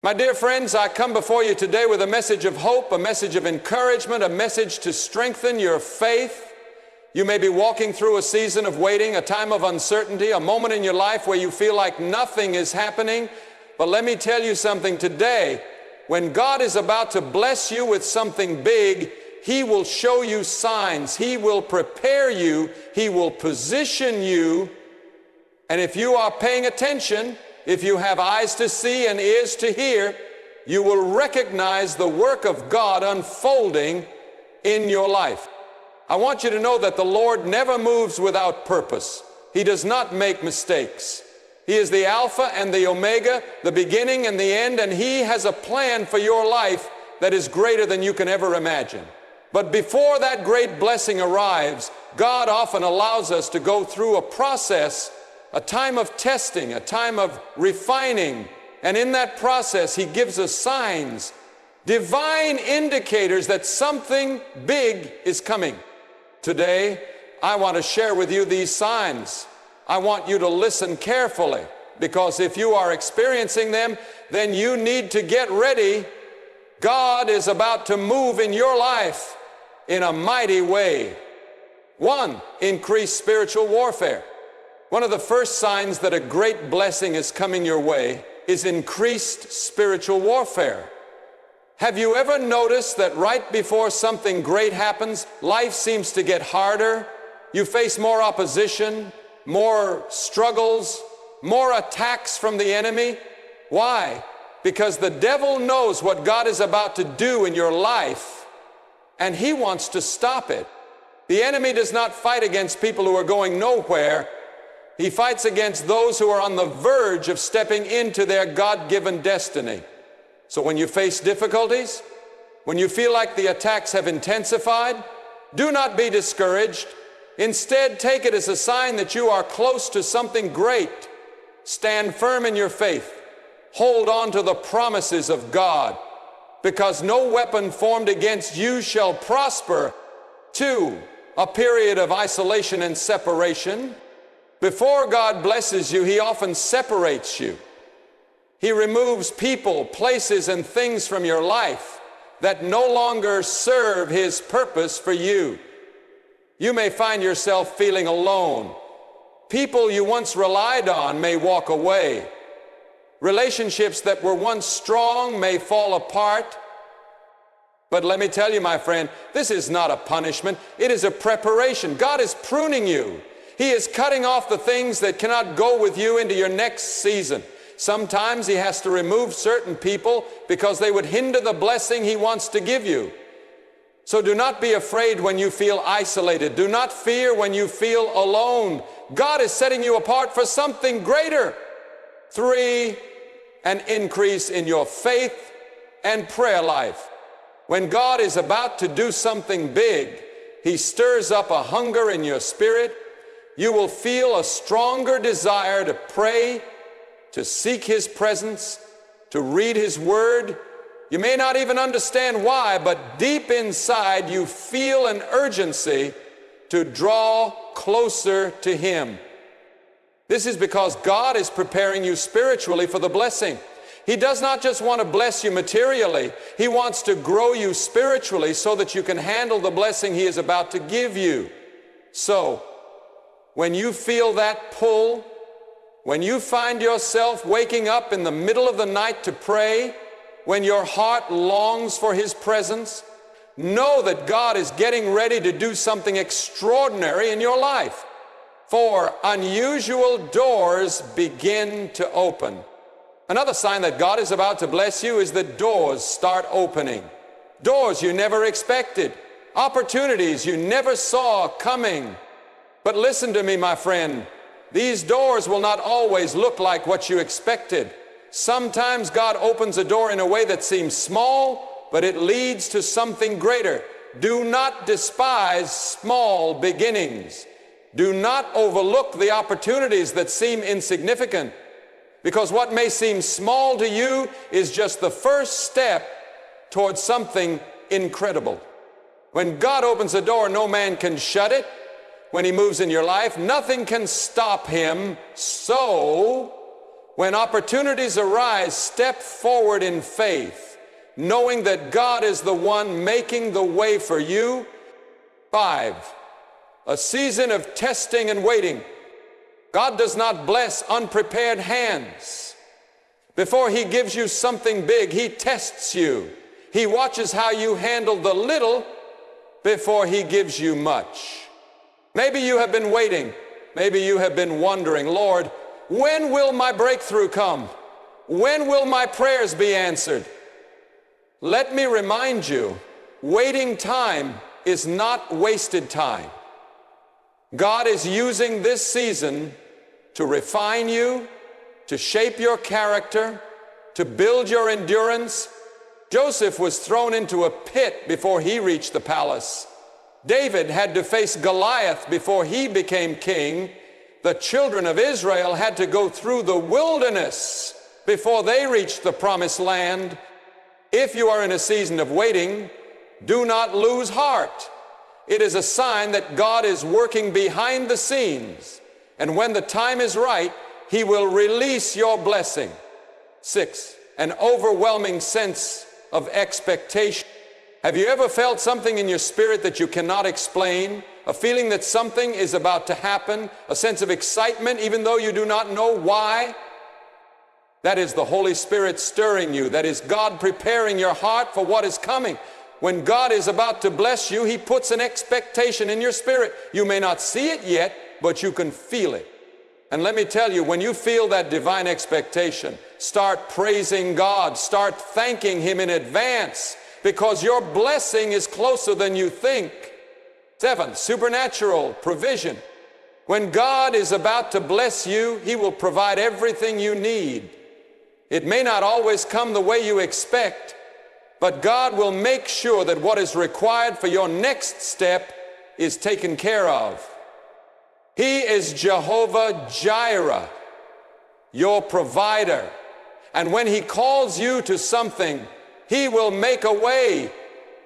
My dear friends, I come before you today with a message of hope, a message of encouragement, a message to strengthen your faith. You may be walking through a season of waiting, a time of uncertainty, a moment in your life where you feel like nothing is happening. But let me tell you something today. When God is about to bless you with something big, He will show you signs. He will prepare you. He will position you. And if you are paying attention, if you have eyes to see and ears to hear, you will recognize the work of God unfolding in your life. I want you to know that the Lord never moves without purpose. He does not make mistakes. He is the Alpha and the Omega, the beginning and the end, and He has a plan for your life that is greater than you can ever imagine. But before that great blessing arrives, God often allows us to go through a process, a time of testing, a time of refining, and in that process He gives us signs, divine indicators that something big is coming. Today, I want to share with you these signs. I want you to listen carefully, because if you are experiencing them, then you need to get ready. God is about to move in your life in a mighty way. 1, increased spiritual warfare. One of the first signs that a great blessing is coming your way is increased spiritual warfare. Have you ever noticed that right before something great happens, life seems to get harder? You face more opposition, more struggles, more attacks from the enemy. Why? Because the devil knows what God is about to do in your life, and he wants to stop it. The enemy does not fight against people who are going nowhere. He fights against those who are on the verge of stepping into their God-given destiny. So when you face difficulties, when you feel like the attacks have intensified, do not be discouraged. Instead, take it as a sign that you are close to something great. Stand firm in your faith. Hold on to the promises of God, because no weapon formed against you shall prosper. 2, a period of isolation and separation. Before God blesses you, He often separates you. He removes people, places, and things from your life that no longer serve His purpose for you. You may find yourself feeling alone. People you once relied on may walk away. Relationships that were once strong may fall apart. But let me tell you, my friend, this is not a punishment. It is a preparation. God is pruning you. He is cutting off the things that cannot go with you into your next season. Sometimes He has to remove certain people because they would hinder the blessing He wants to give you. So do not be afraid when you feel isolated. Do not fear when you feel alone. God is setting you apart for something greater. 3, an increase in your faith and prayer life. When God is about to do something big, He stirs up a hunger in your spirit. You will feel a stronger desire to pray, to seek His presence, to read His Word. You may not even understand why, but deep inside you feel an urgency to draw closer to Him. This is because God is preparing you spiritually for the blessing. He does not just want to bless you materially. He wants to grow you spiritually so that you can handle the blessing He is about to give you. So, when you feel that pull, when you find yourself waking up in the middle of the night to pray, when your heart longs for His presence, know that God is getting ready to do something extraordinary in your life. For unusual doors begin to open. Another sign that God is about to bless you is that doors start opening. Doors you never expected. Opportunities you never saw coming. But listen to me, my friend. These doors will not always look like what you expected. Sometimes God opens a door in a way that seems small, but it leads to something greater. Do not despise small beginnings. Do not overlook the opportunities that seem insignificant, because what may seem small to you is just the first step towards something incredible. When God opens a door, no man can shut it. When He moves in your life, nothing can stop Him. So, When opportunities arise, step forward in faith, knowing that God is the one making the way for you. 5, a season of testing and waiting. God does not bless unprepared hands. Before he gives you something big, he tests you. He watches how you handle the little before he gives you much. Maybe you have been waiting. Maybe you have been wondering, Lord, when will my breakthrough come? When will my prayers be answered? Let me remind you, waiting time is not wasted time. God is using this season to refine you, to shape your character, to build your endurance. Joseph was thrown into a pit before he reached the palace. David had to face Goliath before he became king. The children of Israel had to go through the wilderness before they reached the promised land. If you are in a season of waiting, do not lose heart. It is a sign that God is working behind the scenes, and when the time is right, he will release your blessing. 6, an overwhelming sense of expectation. Have you ever felt something in your spirit that you cannot explain? A feeling that something is about to happen, a sense of excitement even though you do not know why? That is the Holy Spirit stirring you. That is God preparing your heart for what is coming. When God is about to bless you, he puts an expectation in your spirit. You may not see it yet, but you can feel it. And let me tell you, when you feel that divine expectation, start praising God, start thanking him in advance, because your blessing is closer than you think. 7, supernatural provision. When God is about to bless you, he will provide everything you need. It may not always come the way you expect, but God will make sure that what is required for your next step is taken care of. He is Jehovah Jireh, your provider. And when he calls you to something, he will make a way.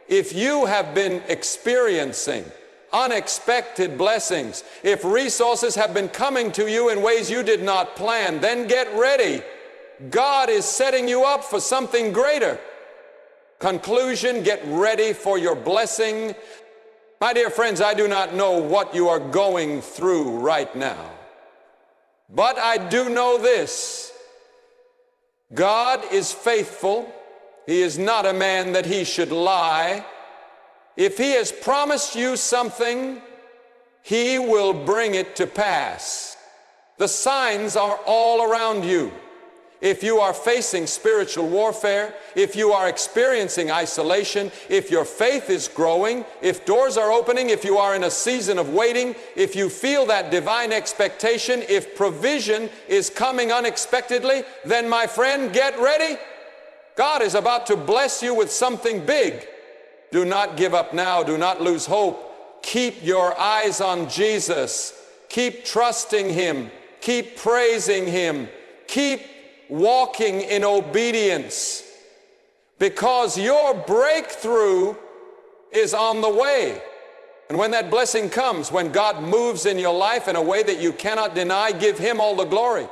If you have been experiencing unexpected blessings, if resources have been coming to you in ways you did not plan, then get ready. God is setting you up for something greater. Conclusion, get ready for your blessing. My dear friends, I do not know what you are going through right now, but I do know this. God is faithful. He is not a man that he should lie. If he has promised you something, he will bring it to pass. The signs are all around you. If you are facing spiritual warfare, if you are experiencing isolation, if your faith is growing, if doors are opening, if you are in a season of waiting, if you feel that divine expectation, if provision is coming unexpectedly, then my friend, get ready. God is about to bless you with something big. Do not give up now. Do not lose hope. Keep your eyes on Jesus. Keep trusting him. Keep praising him. Keep walking in obedience, because your breakthrough is on the way. And when that blessing comes, when God moves in your life in a way that you cannot deny, give him all the glory.